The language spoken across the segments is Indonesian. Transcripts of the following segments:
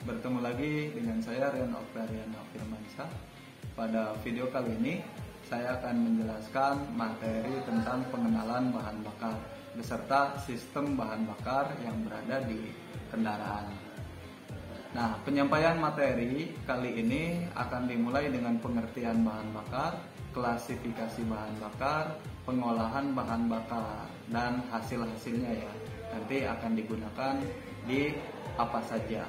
bertemu lagi dengan saya Rian Oktariana Firmansyah. Pada video kali ini saya akan menjelaskan materi tentang pengenalan bahan bakar beserta sistem bahan bakar yang berada di kendaraan. Nah, penyampaian materi kali ini akan dimulai dengan pengertian bahan bakar, klasifikasi bahan bakar, pengolahan bahan bakar, dan hasil-hasilnya ya. Nanti akan digunakan di apa saja.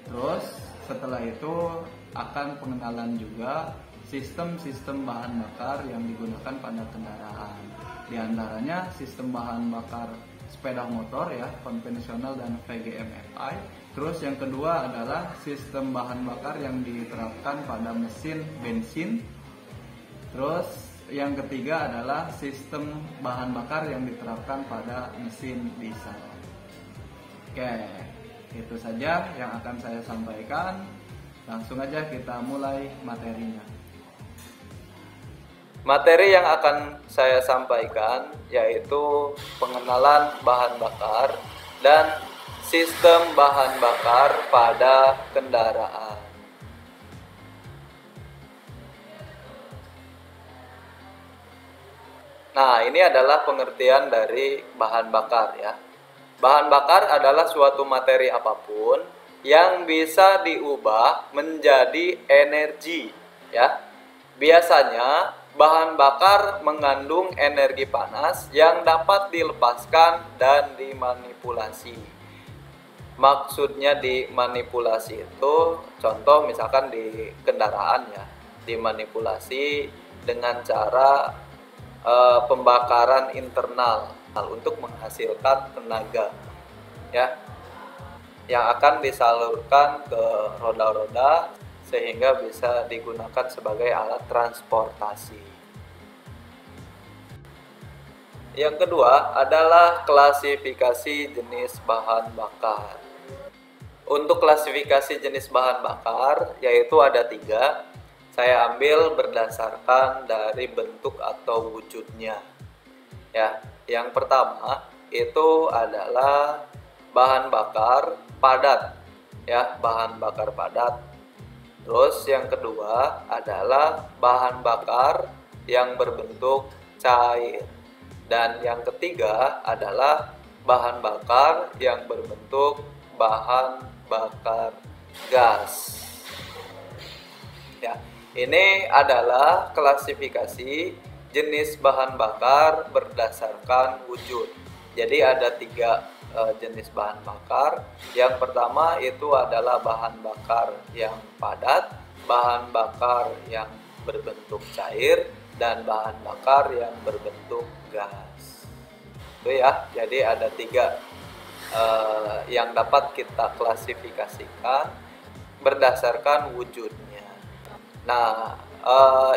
Terus setelah itu akan pengenalan juga sistem-sistem bahan bakar yang digunakan pada kendaraan. Di antaranya sistem bahan bakar sepeda motor ya, konvensional dan VGM-FI. Terus yang kedua adalah sistem bahan bakar yang diterapkan pada mesin bensin. Terus yang ketiga adalah sistem bahan bakar yang diterapkan pada mesin diesel. Oke, itu saja yang akan saya sampaikan. Langsung aja kita mulai materinya. Materi yang akan saya sampaikan yaitu pengenalan bahan bakar dan sistem bahan bakar pada kendaraan. Nah, ini adalah pengertian dari bahan bakar ya. Bahan bakar adalah suatu materi apapun yang bisa diubah menjadi energi ya. Biasanya bahan bakar mengandung energi panas yang dapat dilepaskan dan dimanipulasi. Maksudnya dimanipulasi itu contoh misalkan di kendaraan ya, dimanipulasi dengan cara pembakaran internal untuk menghasilkan tenaga ya, yang akan disalurkan ke roda-roda sehingga bisa digunakan sebagai alat transportasi. Yang kedua adalah klasifikasi jenis bahan bakar. Untuk klasifikasi jenis bahan bakar yaitu ada 3. Saya ambil berdasarkan dari bentuk atau wujudnya ya. Yang pertama itu adalah bahan bakar padat ya, bahan bakar padat. Terus yang kedua adalah bahan bakar yang berbentuk cair. Dan yang ketiga adalah bahan bakar yang berbentuk bahan bakar gas. Ya, ini adalah klasifikasi jenis bahan bakar berdasarkan wujud. Jadi ada 3 jenis bahan bakar. Yang pertama itu adalah bahan bakar yang padat, bahan bakar yang berbentuk cair, dan bahan bakar yang berbentuk gas. Itu ya. Jadi ada 3 yang dapat kita klasifikasikan berdasarkan wujudnya. Nah,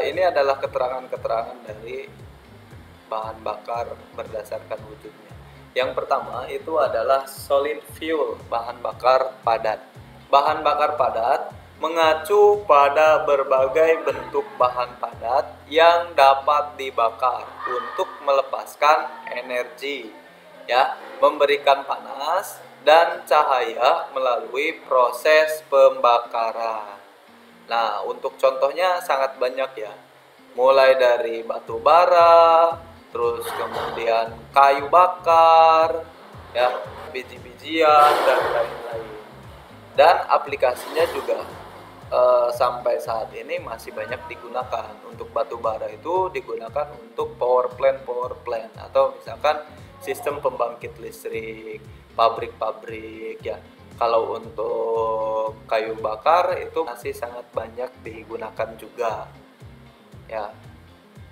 ini adalah keterangan-keterangan dari bahan bakar berdasarkan wujudnya. Yang pertama itu adalah solid fuel, bahan bakar padat. Bahan bakar padat mengacu pada berbagai bentuk bahan padat yang dapat dibakar untuk melepaskan energi, ya, memberikan panas dan cahaya melalui proses pembakaran. Nah, untuk contohnya sangat banyak ya. Mulai dari batu bara, terus kemudian kayu bakar, ya, biji-bijian dan lain-lain. Dan aplikasinya juga sampai saat ini masih banyak digunakan. Untuk batu bara itu digunakan untuk power plant atau misalkan sistem pembangkit listrik, pabrik-pabrik ya. Kalau untuk kayu bakar itu masih sangat banyak digunakan juga ya,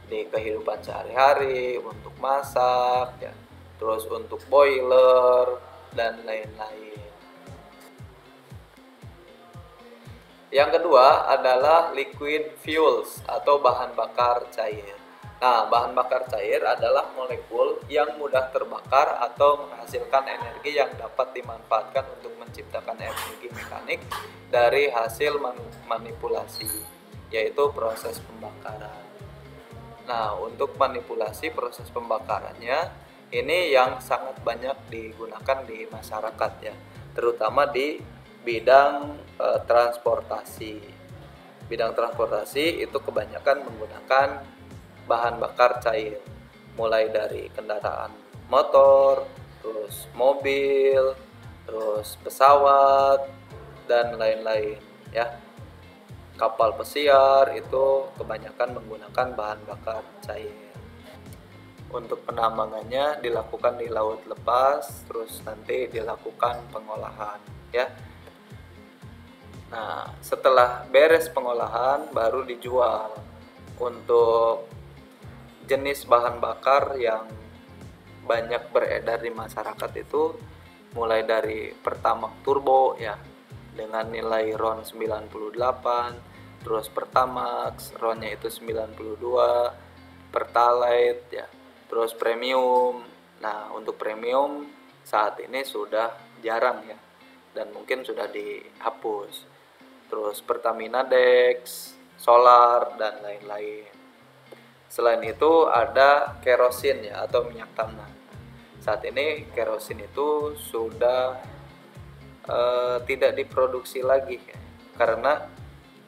di kehidupan sehari-hari, untuk masak ya, terus untuk boiler dan lain-lain. Yang kedua adalah liquid fuels atau bahan bakar cair. Nah, bahan bakar cair adalah molekul yang mudah terbakar atau menghasilkan energi yang dapat dimanfaatkan untuk menciptakan energi mekanik dari hasil manipulasi, yaitu proses pembakaran. Nah, untuk manipulasi proses pembakarannya ini yang sangat banyak digunakan di masyarakat ya, terutama di bidang transportasi. Bidang transportasi itu kebanyakan menggunakan bahan bakar cair, mulai dari kendaraan motor, terus mobil, terus pesawat, dan lain-lain ya. Kapal pesiar itu kebanyakan menggunakan bahan bakar cair. Untuk penambangannya dilakukan di laut lepas, terus nanti dilakukan pengolahan ya. Nah, setelah beres pengolahan baru dijual. Untuk jenis bahan bakar yang banyak beredar di masyarakat itu mulai dari Pertamax turbo ya dengan nilai RON 98, terus Pertamax RON-nya itu 92, Pertalite ya, terus premium. Nah, untuk premium saat ini sudah jarang ya dan mungkin sudah dihapus. Terus Pertamina Dex, solar, dan lain-lain. Selain itu ada kerosin ya atau minyak tanah. Saat ini kerosin itu sudah tidak diproduksi lagi ya, karena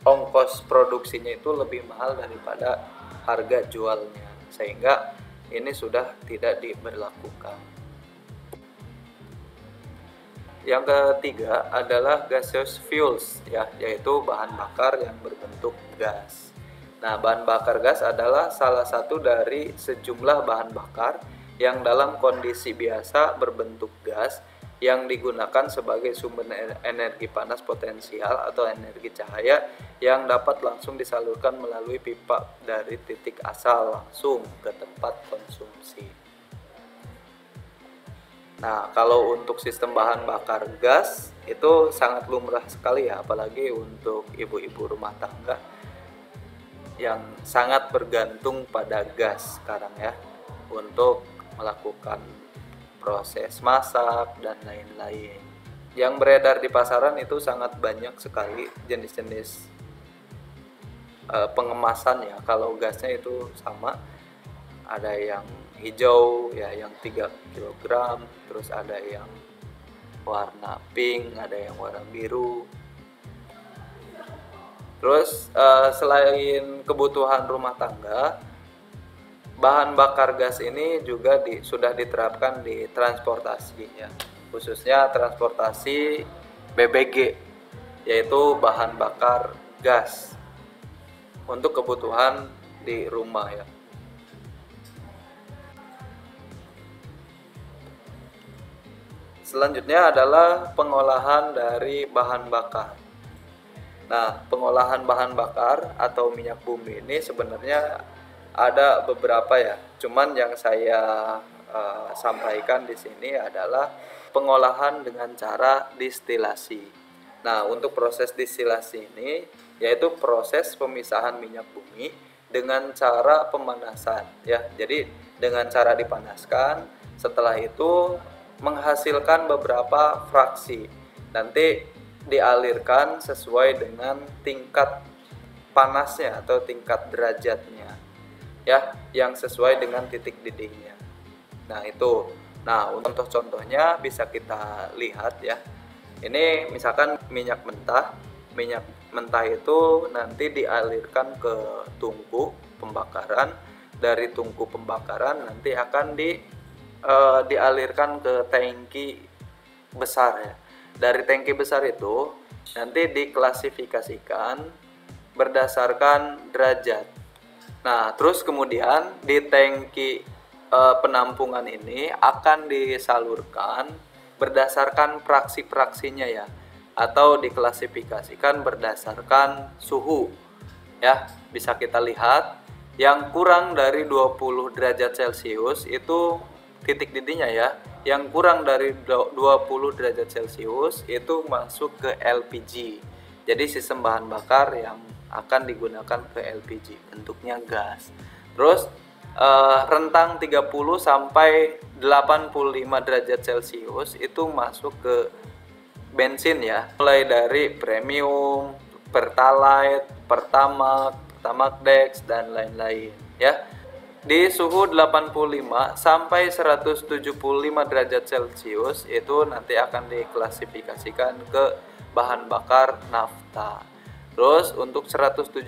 ongkos produksinya itu lebih mahal daripada harga jualnya, sehingga ini sudah tidak diberlakukan. Yang ketiga adalah gaseous fuels ya, yaitu bahan bakar yang berbentuk gas. Nah, bahan bakar gas adalah salah satu dari sejumlah bahan bakar yang dalam kondisi biasa berbentuk gas yang digunakan sebagai sumber energi panas potensial atau energi cahaya yang dapat langsung disalurkan melalui pipa dari titik asal langsung ke tempat konsumsi. Nah, kalau untuk sistem bahan bakar gas itu sangat lumrah sekali ya, apalagi untuk ibu-ibu rumah tangga yang sangat bergantung pada gas sekarang ya untuk melakukan proses masak dan lain-lain. Yang beredar di pasaran itu sangat banyak sekali jenis-jenis pengemasan ya. Kalau gasnya itu sama, ada yang hijau ya yang 3 kg, terus ada yang warna pink, ada yang warna biru. Terus selain kebutuhan rumah tangga, bahan bakar gas ini juga sudah diterapkan di transportasi ya, khususnya transportasi BBG, yaitu bahan bakar gas untuk kebutuhan di rumah ya. Selanjutnya adalah pengolahan dari bahan bakar. Nah, pengolahan bahan bakar atau minyak bumi ini sebenarnya ada beberapa ya. Cuman yang saya sampaikan di sini adalah pengolahan dengan cara distilasi. Nah, untuk proses distilasi ini yaitu proses pemisahan minyak bumi dengan cara pemanasan ya. Jadi dengan cara dipanaskan, setelah itu menghasilkan beberapa fraksi. Nanti dialirkan sesuai dengan tingkat panasnya atau tingkat derajatnya ya, yang sesuai dengan titik didihnya. Nah, itu. Nah, untuk contohnya bisa kita lihat ya. Ini misalkan minyak mentah. Minyak mentah itu nanti dialirkan ke tungku pembakaran. Dari tungku pembakaran nanti akan dialirkan ke tangki besar ya. Dari tangki besar itu nanti diklasifikasikan berdasarkan derajat. Nah, terus kemudian di tangki penampungan ini akan disalurkan berdasarkan fraksi-fraksinya ya, atau diklasifikasikan berdasarkan suhu ya. Bisa kita lihat yang kurang dari 20 derajat Celcius itu titik didihnya ya. Yang kurang dari 20 derajat Celcius itu masuk ke LPG. Jadi sistem bahan bakar yang akan digunakan ke LPG, bentuknya gas. Terus rentang 30 sampai 85 derajat Celcius itu masuk ke bensin ya. Mulai dari premium, Pertalite, Pertamax, Pertamax Dex, dan lain-lain ya. Di suhu 85 sampai 175 derajat Celcius itu nanti akan diklasifikasikan ke bahan bakar nafta. Terus untuk 175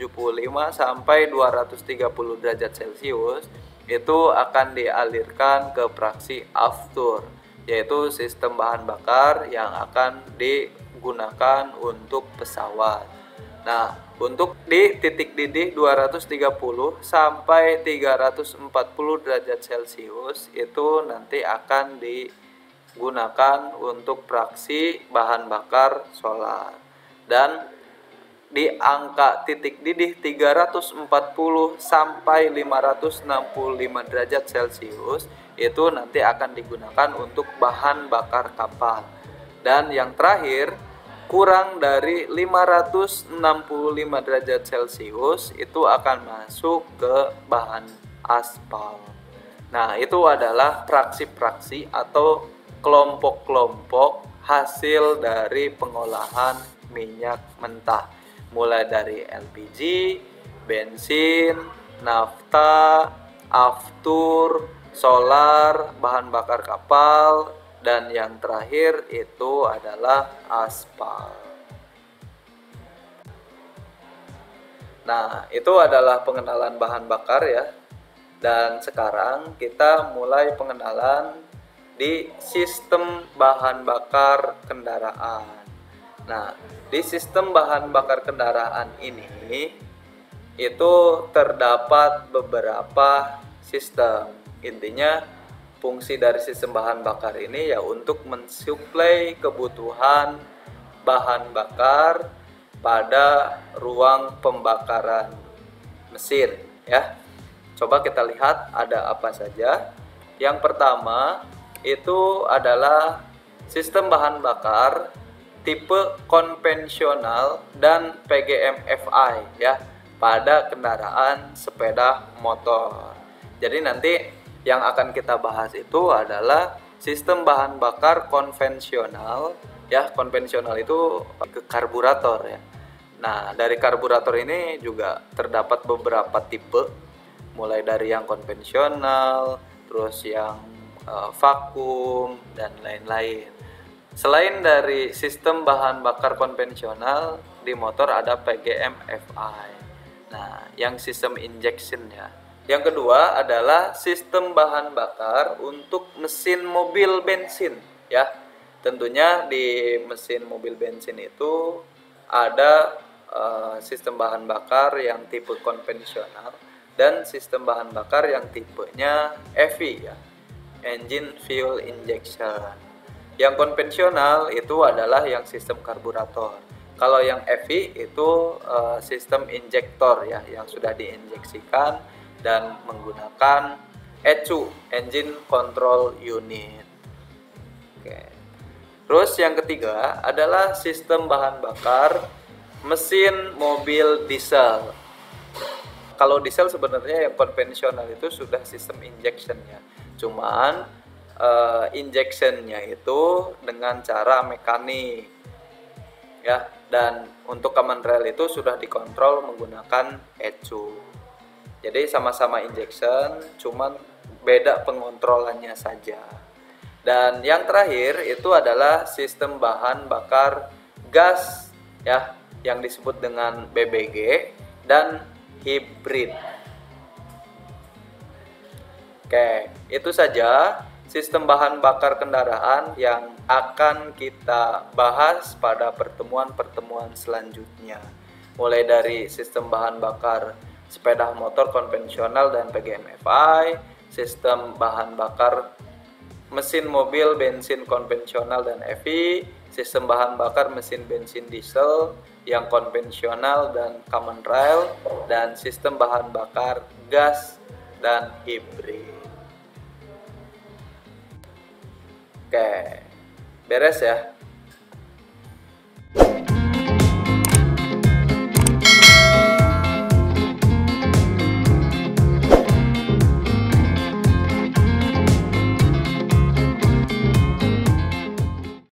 sampai 230 derajat Celcius itu akan dialirkan ke fraksi aftur, yaitu sistem bahan bakar yang akan digunakan untuk pesawat. Nah, untuk di titik didih 230 sampai 340 derajat Celcius itu nanti akan digunakan untuk fraksi bahan bakar solar. Dan di angka titik didih 340 sampai 565 derajat Celcius itu nanti akan digunakan untuk bahan bakar kapal. Dan yang terakhir, kurang dari 565 derajat Celcius itu akan masuk ke bahan aspal. Nah, itu adalah fraksi-fraksi atau kelompok-kelompok hasil dari pengolahan minyak mentah, mulai dari LPG, bensin, nafta, aftur, solar, bahan bakar kapal, dan yang terakhir itu adalah aspal. Nah, itu adalah pengenalan bahan bakar ya. Dan sekarang kita mulai pengenalan di sistem bahan bakar kendaraan. Nah, di sistem bahan bakar kendaraan ini itu terdapat beberapa sistem. Intinya fungsi dari sistem bahan bakar ini ya untuk mensuplai kebutuhan bahan bakar pada ruang pembakaran mesin ya. Coba kita lihat ada apa saja. Yang pertama itu adalah sistem bahan bakar tipe konvensional dan PGM-FI ya pada kendaraan sepeda motor. Jadi nanti yang akan kita bahas itu adalah sistem bahan bakar konvensional ya. Konvensional itu ke karburator ya. Nah, dari karburator ini juga terdapat beberapa tipe, mulai dari yang konvensional, terus yang vakum dan lain-lain. Selain dari sistem bahan bakar konvensional, di motor ada PGM-FI. Nah, yang sistem injection ya. Yang kedua adalah sistem bahan bakar untuk mesin mobil bensin ya. Tentunya di mesin mobil bensin itu ada sistem bahan bakar yang tipe konvensional dan sistem bahan bakar yang tipenya EV ya, engine fuel injection. Yang konvensional itu adalah yang sistem karburator. Kalau yang EV itu sistem injektor ya, yang sudah diinjeksikan dan menggunakan ECU, engine control unit. Oke. Terus yang ketiga adalah sistem bahan bakar mesin mobil diesel. Kalau diesel sebenarnya yang konvensional itu sudah sistem injection ya. Cuman injectionnya itu dengan cara mekanik ya. Dan untuk common rail itu sudah dikontrol menggunakan ECU. Jadi sama-sama injection, cuman beda pengontrolannya saja. Dan yang terakhir itu adalah sistem bahan bakar gas ya, yang disebut dengan BBG dan hibrid. Oke, itu saja sistem bahan bakar kendaraan yang akan kita bahas pada pertemuan-pertemuan selanjutnya. Mulai dari sistem bahan bakar sepeda motor konvensional dan PGM-FI, sistem bahan bakar mesin mobil bensin konvensional dan EV, sistem bahan bakar mesin bensin diesel yang konvensional dan common rail, dan sistem bahan bakar gas dan hibrid. Oke, beres ya.